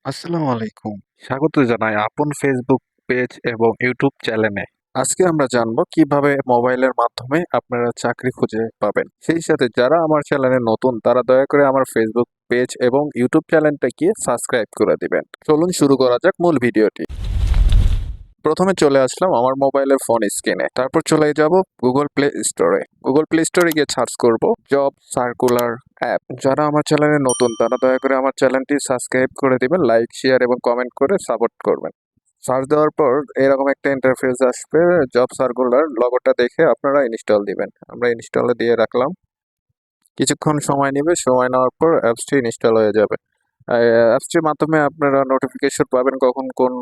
আসসালামু আলাইকুম। স্বাগত জানাই আপন ফেসবুক পেজ এবং ইউটিউব চ্যানেলে। আজকে আমরা জানবো কিভাবে মোবাইলের মাধ্যমে আপনারা চাকরি খুঁজে পাবেন। সেই সাথে যারা আমার চ্যানেলে নতুন তারা দয়া করে আমার ফেসবুক পেজ এবং ইউটিউব চ্যানেলটাকে সাবস্ক্রাইব করে দিবেন। চলুন শুরু করা যাক মূল ভিডিওটি। প্রথমে চলে আসলাম আমার মোবাইলের ফোন স্ক্রিনে, তারপর চলে যাব গুগল প্লে স্টোরে। গুগল প্লে স্টোরে গিয়ে সার্চ করব জব সার্কুলার অ্যাপ। যারা আমার চ্যানেলে নতুন তারা দয়া করে আমার চ্যানেলটি সাবস্ক্রাইব করে দিবেন, লাইক শেয়ার এবং কমেন্ট করে সাপোর্ট করবেন। সার্চ দেওয়ার পর এরকম একটা ইন্টারফেস আসবে, জব সার্কুলার লগোটা দেখে আপনারা ইনস্টল দিবেন। আমরা ইনস্টলে দিয়ে রাখলাম, কিছুক্ষণ সময় নেবে, সময় নেওয়ার পর অ্যাপসটি ইনস্টল হয়ে যাবে। অ্যাপসটির মাধ্যমে আপনারা নোটিফিকেশন পাবেন কখন কোন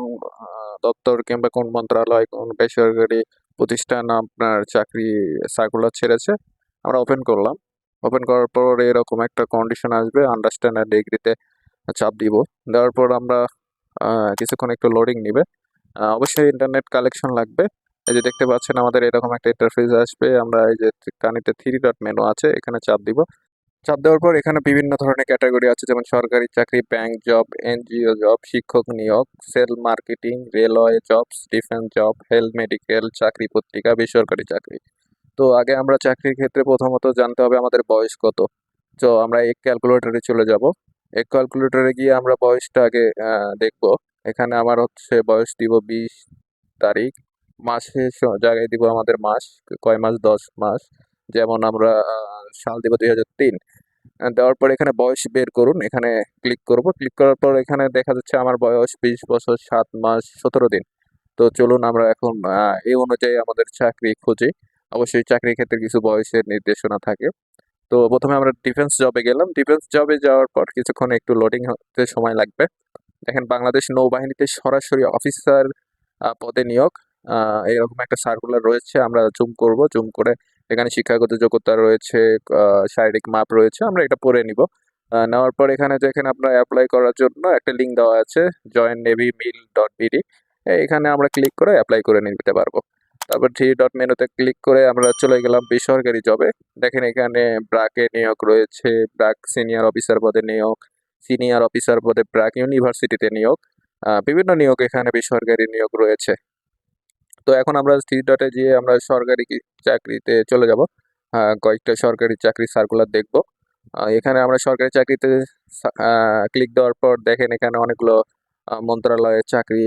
দপ্তর কিংবা কোন মন্ত্রণালয়, কোন বেসরকারি প্রতিষ্ঠান আপনার চাকরি সার্কুলার ছেড়েছে। আমরা ওপেন করলাম। ওপেন করার পর এরকম একটা কন্ডিশন আসবে, আন্ডারস্ট্যান্ড আর এগ্রিতে চাপ দিব। দেওয়ার পর আমরা কিছুক্ষণ একটু লোডিং নিবে। অবশ্যই ইন্টারনেট কালেকশন লাগবে। এই যে দেখতে পাচ্ছেন আমাদের এরকম একটা ইন্টারফেস আসবে। আমরা এই যে কানিতে 3 ডট মেনু আছে, এখানে চাপ দিব। চাপ দেওয়ার পর এখানে বিভিন্ন ধরনের ক্যাটাগরি আছে, যেমন সরকারি চাকরি, ব্যাংক জব, এনজিও জব, শিক্ষক নিয়োগ, sell marketing, railway jobs, defence job, health medical, চাকরি পত্রিকা, বেসরকারি চাকরি। তো আগে আমরা চাকরির ক্ষেত্রে প্রথমত জানতে হবে আমাদের বয়স কত। তো আমরা এক ক্যালকুলেটরে চলে যাব। এক ক্যালকুলেটরে গিয়ে আমরা বয়সটা আগে দেখব। এখানে আমার হচ্ছে বয়স দিব 20 তারিখ। মাসের জায়গায় দিব আমাদের মাস, কয় মাস, 10 মাস। যেমন আমরা সাল দিব 2003। দেওয়ার পর এখানে বয়স বের করুন, এখানে ক্লিক করব। ক্লিক করার পর এখানে দেখা যাচ্ছে আমার বয়স 20 বছর 7 মাস 17 দিন। তো চলুন আমরা এখন এই অনুযায়ী আমাদের চাকরি খুঁজি। অবশ্যই চাকরির ক্ষেত্রে কিছু বয়সের নির্দেশনা থাকে। তো প্রথমে আমরা ডিফেন্স জবে গেলাম। ডিফেন্স জবে যাওয়ার পর কিছুক্ষণ একটু লোডিং হতে সময় লাগবে। দেখেন বাংলাদেশ নৌবাহিনীতে সরাসরি অফিসার পদে নিয়োগ, এরকম একটা সার্কুলার রয়েছে। আমরা জুম করব, জুম করে এখানে শিক্ষাগত যোগ্যতা রয়েছে, শারীরিক মাপ রয়েছে, আমরা এটা পড়ে নিব। নেওয়ার পর এখানে দেখেন আপনার অ্যাপ্লাই করার জন্য একটা লিঙ্ক দেওয়া আছে, জয়েন নেভি মিল ডট বিডি। এখানে আমরা ক্লিক করে অ্যাপ্লাই করে নিতে পারবো। তারপর 3 ডট মেনুতে ক্লিক করে আমরা চলে গেলাম বেসরকারি জবে। দেখেন এখানে ব্র্যাকে নিয়োগ রয়েছে, ব্র্যাক সিনিয়র অফিসার পদে নিয়োগ, সিনিয়র অফিসার পদে ব্র্যাক ইউনিভার্সিটিতে নিয়োগ। বিভিন্ন নিয়োগ এখানে বেসরকারি নিয়োগ রয়েছে। তো এখন আমরা 3 ডটে যেয়ে আমরা সরকারি চাকরিতে চলে যাব। কয়েকটা সরকারি চাকরি সার্কুলার দেখব। এখানে আমরা সরকারি চাকরিতে ক্লিক দেওয়ার পর দেখেন এখানে অনেকগুলো মন্ত্রণালয়ের চাকরি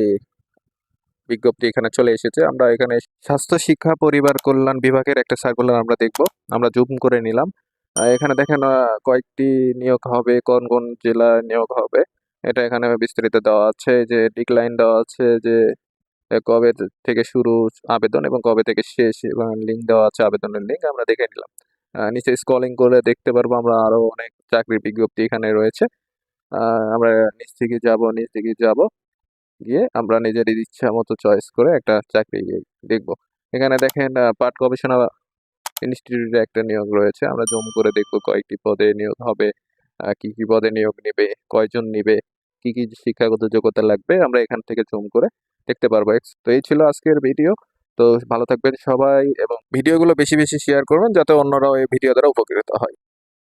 বিজ্ঞপ্তি এখানে চলে এসেছে। আমরা এখানে স্বাস্থ্য শিক্ষা পরিবার কল্যাণ বিভাগের একটা সার্কুলার আমরা দেখব। আমরা জুম করে নিলাম। এখানে দেখেন কয়েকটি নিয়োগ হবে, কোন কোন জেলায় নিয়োগ হবে এটা এখানে বিস্তারিত দেওয়া আছে। যে ডিক্লাইন দেওয়া আছে, যে কবে থেকে শুরু আবেদন এবং কবে থেকে শেষ, এবং লিঙ্ক দেওয়া আছে, আবেদনের লিঙ্ক আমরা দেখে নিলাম। নিচে স্ক্রলিং করে দেখতে পারবো আমরা আরো অনেক চাকরির বিজ্ঞপ্তি এখানে রয়েছে। আমরা নিচ দিকে যাব, গিয়ে আমরা নিজের ইচ্ছা মতো চয়েস করে একটা চাকরি দেখব। এখানে দেখেন পাট গবেষণা ইনস্টিটিউটে একটা নিয়োগ রয়েছে। আমরা জুম করে দেখব কয়েকটি পদে নিয়োগ হবে, কি কি পদে নিয়োগ নেবে, কয়জন নিবে, কি কি শিক্ষাগত যোগ্যতা লাগবে, আমরা এখান থেকে জুম করে দেখতে পারবো। তো এই ছিল আজকের ভিডিও। তো ভালো থাকবেন সবাই এবং ভিডিওগুলো বেশি বেশি শেয়ার করবেন যাতে অন্যরাও এই ভিডিও দ্বারা উপকৃত হয়।